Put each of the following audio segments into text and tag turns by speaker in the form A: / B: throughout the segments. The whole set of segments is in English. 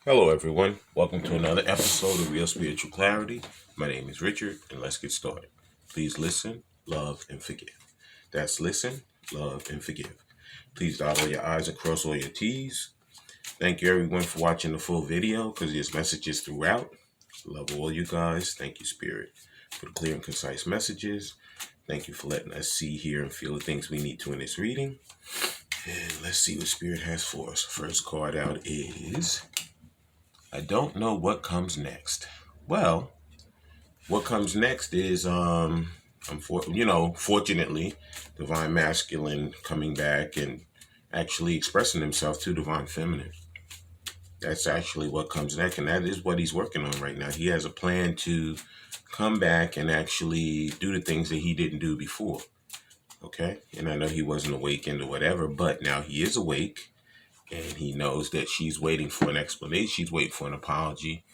A: Hello, everyone. Welcome to another episode of Real Spiritual Clarity. My name is Richard, and let's get started. Please listen, love, and forgive. That's listen, love, and forgive. Please dot all your I's and cross all your T's. Thank you, everyone, for watching the full video because there's messages throughout. Love all you guys. Thank you, Spirit, for the clear and concise messages. Thank you for letting us see, hear, and feel the things we need to in this reading. And let's see what Spirit has for us. First card out is I don't know what comes next. Well, what comes next is fortunately, divine masculine coming back and actually expressing himself to divine feminine. That's actually what comes next, and that is what he's working on right now. He has a plan to come back and actually do the things that he didn't do before. Okay, and I know he wasn't awakened or whatever, but now he is awake, and he knows that she's waiting for an explanation. She's waiting for an apology.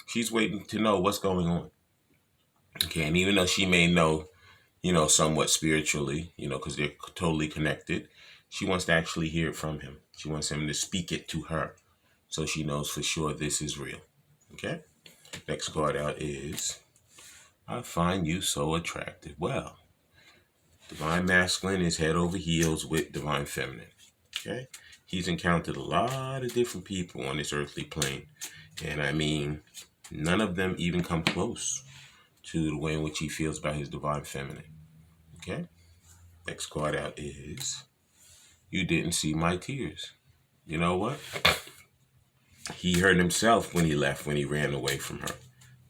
A: She's waiting to know what's going on. Okay, and even though she may know, somewhat spiritually, because they're totally connected, she wants to actually hear it from him. She wants him to speak it to her so she knows for sure this is real. Okay, next card out is I find you so attractive. Well, divine masculine is head over heels with divine feminine. Okay, he's encountered a lot of different people on this earthly plane, and I mean, none of them even come close to the way in which he feels about his divine feminine. Okay? Next card out is You Didn't See My Tears. You know what? He hurt himself when he left, when he ran away from her.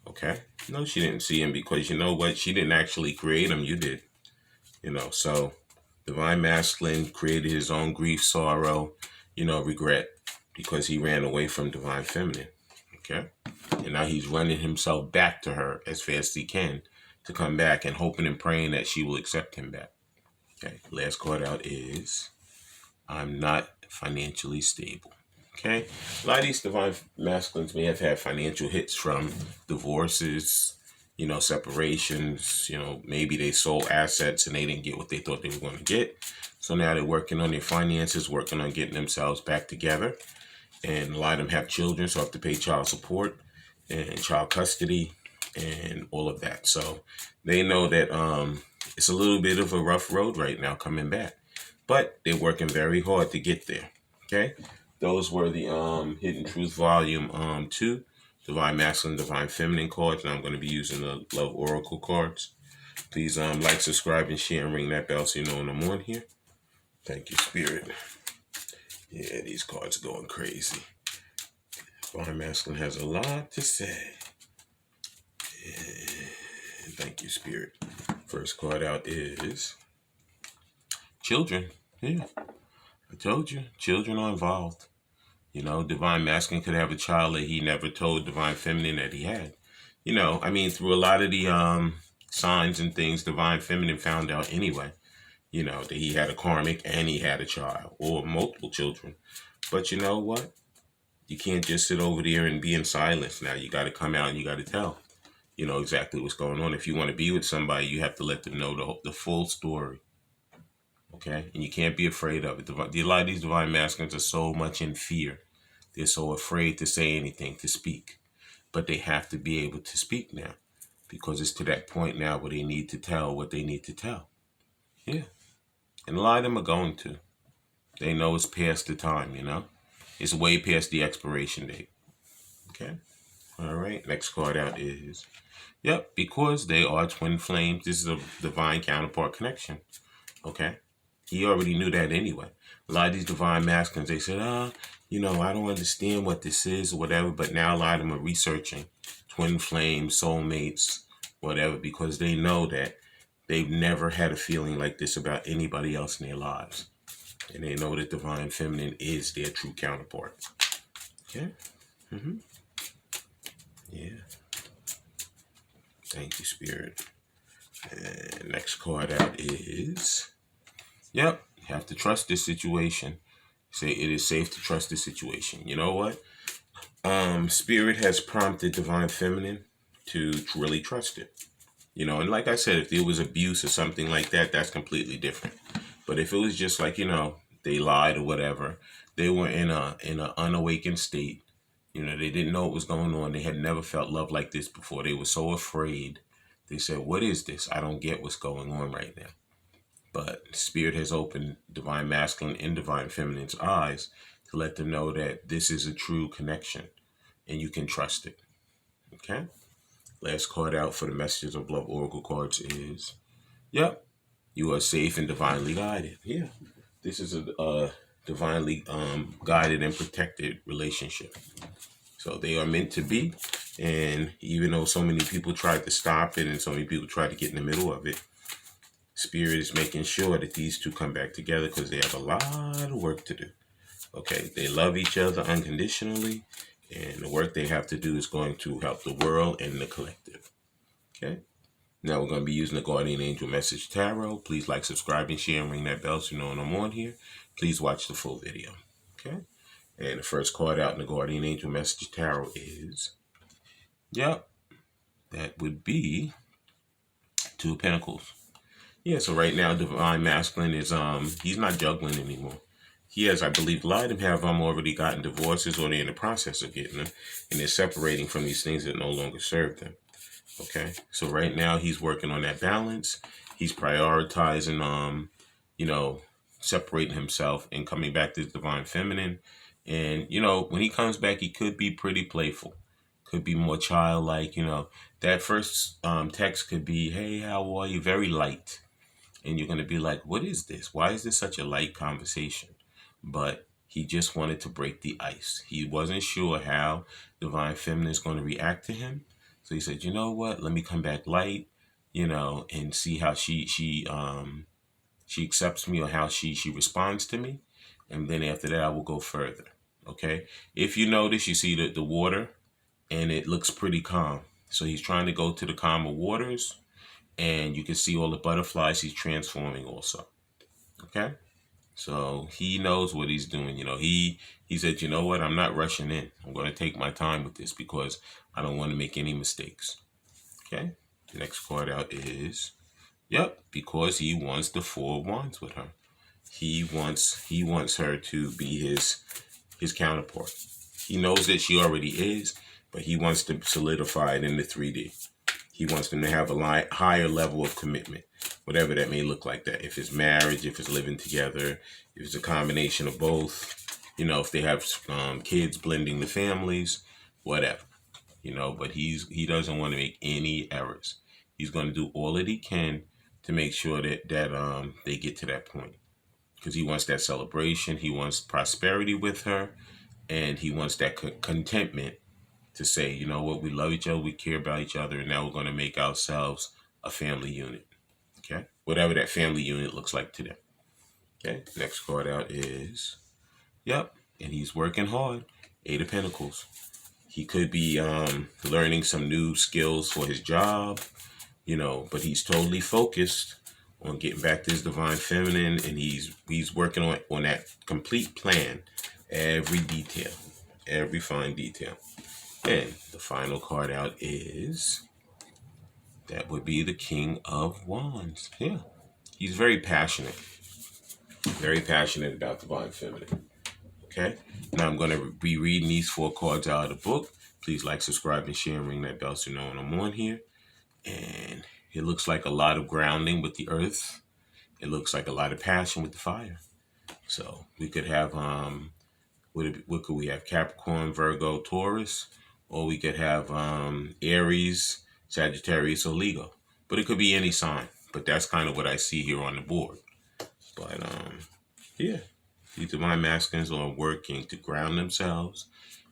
A: Okay? No, she didn't see him because you know what? She didn't actually create him. You did. So divine masculine created his own grief, sorrow, regret because he ran away from divine feminine. Okay? And now he's running himself back to her as fast as he can to come back and hoping and praying that she will accept him back. Okay, last card out is I'm not financially stable. Okay, a lot of these divine masculines may have had financial hits from divorces, separations, maybe they sold assets and they didn't get what they thought they were going to get. So now they're working on their finances, working on getting themselves back together. And a lot of them have children, so have to pay child support and child custody and all of that. So they know that it's a little bit of a rough road right now coming back, but they're working very hard to get there. Okay, those were the Hidden Truth Volume 2, Divine Masculine, Divine Feminine cards, and I'm going to be using the Love Oracle cards. Please like, subscribe, and share, and ring that bell so you know when I'm on here. Thank you, Spirit. Yeah, these cards are going crazy. Divine Masculine has a lot to say. Thank you, Spirit. First card out is children. Yeah, I told you, children are involved. Divine Masculine could have a child that he never told Divine Feminine that he had. Through a lot of the signs and things, Divine Feminine found out anyway. That he had a karmic and he had a child or multiple children. But you know what? You can't just sit over there and be in silence. Now you got to come out and you got to tell. Exactly what's going on. If you want to be with somebody, you have to let them know the full story. Okay? And you can't be afraid of it. A lot of these divine masculines are so much in fear. They're so afraid to say anything, to speak. But they have to be able to speak now because it's to that point now where they need to tell what they need to tell. Yeah. And a lot of them are going to. They know it's past the time, It's way past the expiration date. Okay? All right. Next card out is Yep, because they are twin flames. This is a divine counterpart connection. Okay? He already knew that anyway. A lot of these divine masculines, they said, I don't understand what this is or whatever. But now a lot of them are researching twin flames, soulmates, whatever, because they know that they've never had a feeling like this about anybody else in their lives. And they know that divine feminine is their true counterpart. Okay? Mm-hmm. Yeah. Thank you, Spirit. And next card out is, yep, you have to trust this situation. Say it is safe to trust this situation. You know what? Spirit has prompted divine feminine to really trust it. And like I said, if there was abuse or something like that, that's completely different. But if it was just like, they lied or whatever, they were in a unawakened state, You know, they didn't know what was going on. They had never felt love like this before. They were so afraid. They said, what is this? I don't get what's going on right now. But Spirit has opened Divine Masculine and Divine Feminine's eyes to let them know that this is a true connection and you can trust it. Okay? Last card out for the Messages of Love Oracle cards is, yep, you are safe and divinely guided. Yeah. This is a divinely guided and protected relationship. So they are meant to be. And even though so many people tried to stop it and so many people tried to get in the middle of it, Spirit is making sure that these two come back together because they have a lot of work to do. Okay, they love each other unconditionally, and the work they have to do is going to help the world and the collective. Okay, now we're going to be using the Guardian Angel Message Tarot. Please like, subscribe, and share, and ring that bell so you know when I'm on here. Please watch the full video. Okay, and the first card out in the Guardian Angel Message Tarot is, yep, that would be Two of Pentacles. Yeah, so right now Divine Masculine is he's not juggling anymore. He has, I believe, a lot of them have already gotten divorces or they're in the process of getting them, and they're separating from these things that no longer serve them. Okay, so right now he's working on that balance. He's prioritizing you know, separating himself and coming back to the Divine Feminine. And you know, when he comes back, he could be pretty playful, could be more childlike. You know, that first text could be, "Hey, how are you?" Very light. And you're going to be like, what is this? Why is this such a light conversation? But he just wanted to break the ice. He wasn't sure how Divine Feminine is going to react to him. So he said, you know what? Let me come back light, you know, and see how she accepts me or how she responds to me. And then after that, I will go further. Okay. If you notice, you see the water and it looks pretty calm. So he's trying to go to the calmer waters. And you can see all the butterflies he's transforming also. Okay? So he knows what he's doing. You know, he said, you know what? I'm not rushing in. I'm going to take my time with this because I don't want to make any mistakes. Okay? Next card out is, yep, because he wants the Four of Wands with her. He wants her to be his counterpart. He knows that she already is, but he wants to solidify it in the 3D. He wants them to have a higher level of commitment, whatever that may look like that. If it's marriage, if it's living together, if it's a combination of both, you know, if they have kids, blending the families, whatever, you know, but he doesn't want to make any errors. He's going to do all that he can to make sure that they get to that point because he wants that celebration. He wants prosperity with her, and he wants that contentment to say, you know what, we love each other, we care about each other, and now we're going to make ourselves a family unit. Okay? Whatever that family unit looks like to them. Okay? Next card out is, yep, and he's working hard. Eight of Pentacles. He could be learning some new skills for his job, you know, but he's totally focused on getting back to his Divine Feminine, and he's working on that complete plan, every detail, every fine detail. And the final card out is, that would be the King of Wands. Yeah. He's very passionate about Divine Feminine. Okay. Now I'm going to be reading these 4 cards out of the book. Please like, subscribe, and share, and ring that bell so you know when I'm on here. And it looks like a lot of grounding with the earth. It looks like a lot of passion with the fire. So we could have, what could we have? Capricorn, Virgo, Taurus. Or we could have Aries, Sagittarius, or Leo. But it could be any sign. But that's kind of what I see here on the board. But yeah, these Divine Masculines are working to ground themselves.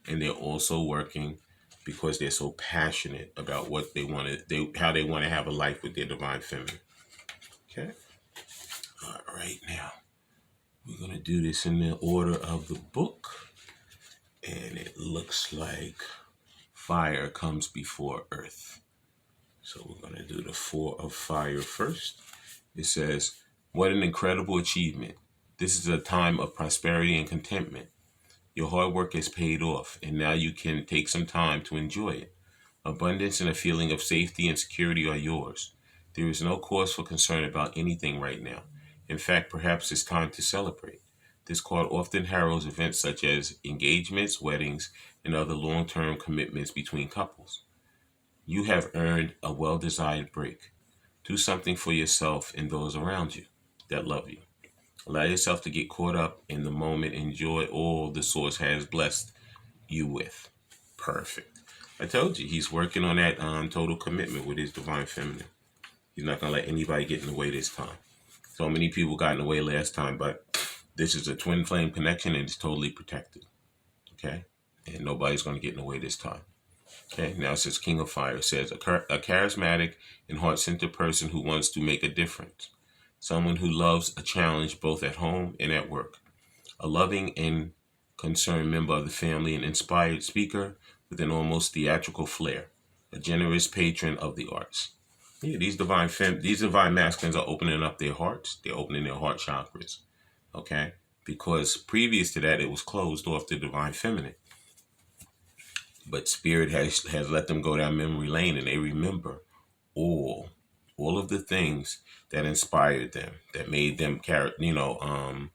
A: And they're also working because they're so passionate about what they want to, how they want to have a life with their Divine Feminine. Okay? All right, now we're going to do this in the order of the book. And it looks like fire comes before earth. So we're going to do the 4 of fire first. It says, what an incredible achievement. This is a time of prosperity and contentment. Your hard work has paid off, and now you can take some time to enjoy it. Abundance and a feeling of safety and security are yours. There is no cause for concern about anything right now. In fact, perhaps it's time to celebrate. This card often heralds events such as engagements, weddings, and other long-term commitments between couples. You have earned a well-desired break. Do something for yourself and those around you that love you. Allow yourself to get caught up in the moment. Enjoy all the source has blessed you with. Perfect. I told you he's working on that total commitment with his divine feminine. He's not gonna let anybody get in the way this time. So many people got in the way last time, but this is a twin flame connection and it's totally protected. Okay, and nobody's gonna get in the way this time. Okay, now it says King of Fire. It says a charismatic and heart-centered person who wants to make a difference. Someone who loves a challenge both at home and at work. A loving and concerned member of the family, an inspired speaker with an almost theatrical flair. A generous patron of the arts. Yeah, these divine masculines are opening up their hearts. They're opening their heart chakras. Okay, because previous to that, it was closed off to divine feminine. But spirit has let them go down memory lane, and they remember all of the things that inspired them, that made them charismatic.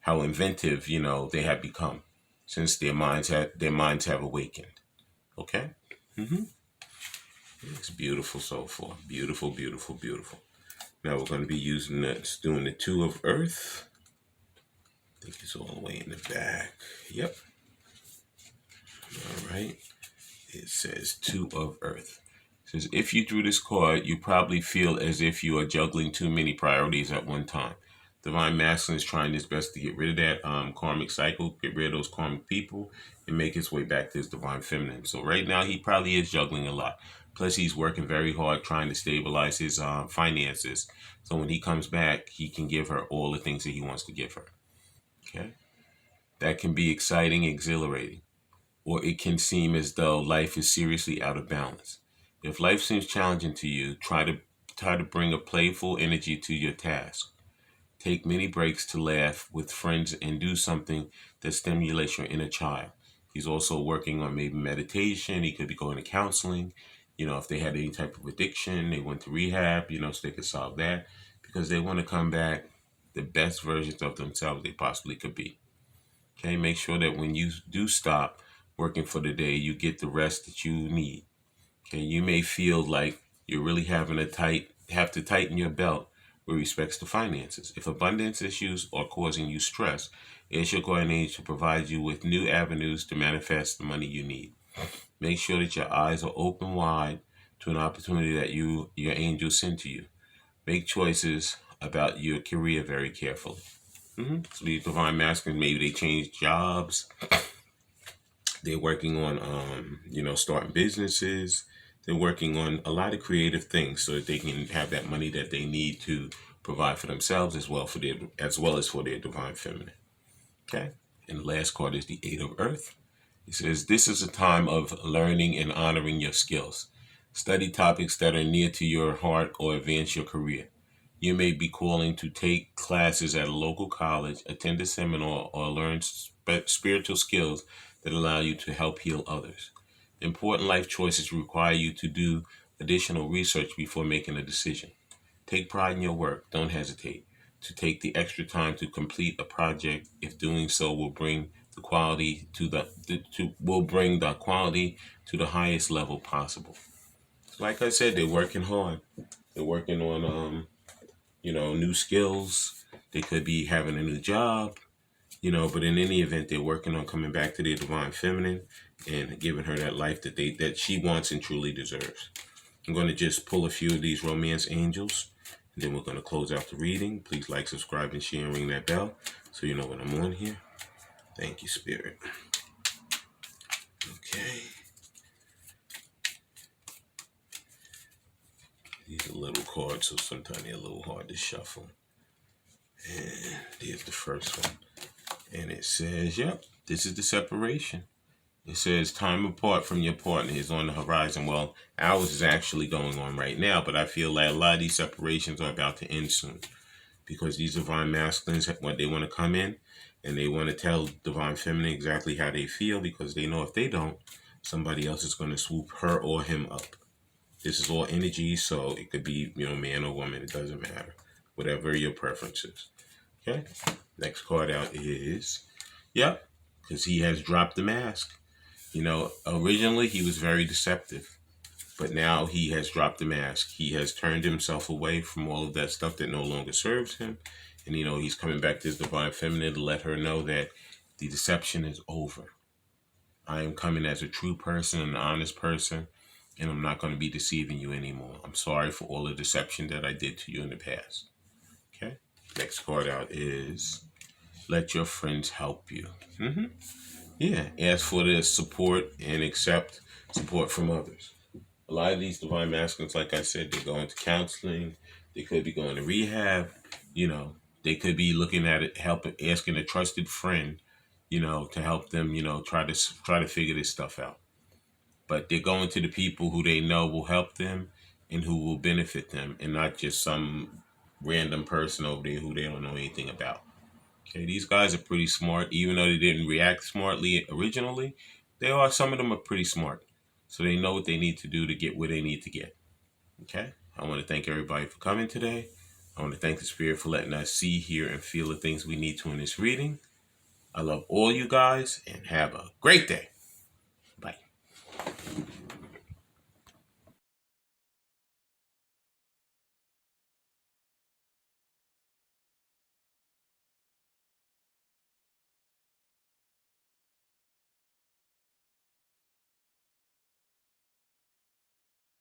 A: How inventive they have become since their minds have awakened. Okay. It's beautiful so far. Beautiful, beautiful, beautiful. Now we're going to be doing the Two of Earth. I think it's all the way in the back. Yep. All right. It says Two of Earth. It says, if you drew this card, you probably feel as if you are juggling too many priorities at one time. Divine Masculine is trying his best to get rid of that karmic cycle, get rid of those karmic people, and make his way back to his Divine Feminine. So right now, he probably is juggling a lot. Plus, he's working very hard trying to stabilize his finances. So when he comes back, he can give her all the things that he wants to give her. Okay? That can be exciting, exhilarating. Or it can seem as though life is seriously out of balance. If life seems challenging to you, try to bring a playful energy to your task. Take many breaks to laugh with friends and do something that stimulates your inner child. He's also working on maybe meditation. He could be going to counseling. If they had any type of addiction, they went to rehab, so they could solve that because they want to come back the best versions of themselves they possibly could be. Okay, make sure that when you do stop working for the day, you get the rest that you need. Okay, you may feel like you're really have to tighten your belt with respects to finances. If abundance issues are causing you stress, it's your guardian angel to provide you with new avenues to manifest the money you need. Make sure that your eyes are open wide to an opportunity that your angels send to you. Make choices about your career very carefully. So these divine masculines, maybe they change jobs. They're working on, starting businesses. They're working on a lot of creative things so that they can have that money that they need to provide for themselves as well as for their divine feminine. Okay. And the last card is the Eight of Earth. It says, this is a time of learning and honoring your skills. Study topics that are near to your heart or advance your career. You may be calling to take classes at a local college, attend a seminar, or learn spiritual skills that allow you to help heal others. Important life choices require you to do additional research before making a decision. Take pride in your work. Don't hesitate to take the extra time to complete a project, if doing so will bring the quality to the highest level possible. Like I said, they're working hard. They're working on new skills. They could be having a new job, but in any event, they're working on coming back to their divine feminine and giving her that life that she wants and truly deserves. I'm going to just pull a few of these romance angels, and then we're going to close out the reading. Please like, subscribe, and share, and ring that bell so you know when I'm on here. Thank you, Spirit. Okay. These are little cards, so sometimes they're a little hard to shuffle. And there's the first one. And it says, yep, this is the separation. It says time apart from your partner is on the horizon. Well, ours is actually going on right now, but I feel like a lot of these separations are about to end soon because these divine masculines, when they want to come in and they want to tell divine feminine exactly how they feel because they know if they don't, somebody else is going to swoop her or him up. This is all energy, so it could be, man or woman. It doesn't matter. Whatever your preference is. Okay. Next card out is, yep, because he has dropped the mask. You know, originally he was very deceptive, but now he has dropped the mask. He has turned himself away from all of that stuff that no longer serves him. And, you know, he's coming back to his divine feminine to let her know that the deception is over. I am coming as a true person, an honest person, and I'm not going to be deceiving you anymore. I'm sorry for all the deception that I did to you in the past. Okay. Next card out is let your friends help you. Yeah. Ask for the support and accept support from others. A lot of these divine masculines, like I said, they go into counseling. They could be going to rehab. You know, they could be looking at it, helping, asking a trusted friend, you know, to help them, you know, try to figure this stuff out. But they're going to the people who they know will help them and who will benefit them, and not just some random person over there who they don't know anything about. Okay, these guys are pretty smart, even though they didn't react smartly originally. They are Some of them are pretty smart, so they know what they need to do to get where they need to get. Okay, I want to thank everybody for coming today. I want to thank the Spirit for letting us see, hear, and feel the things we need to in this reading. I love all you guys, and have a great day.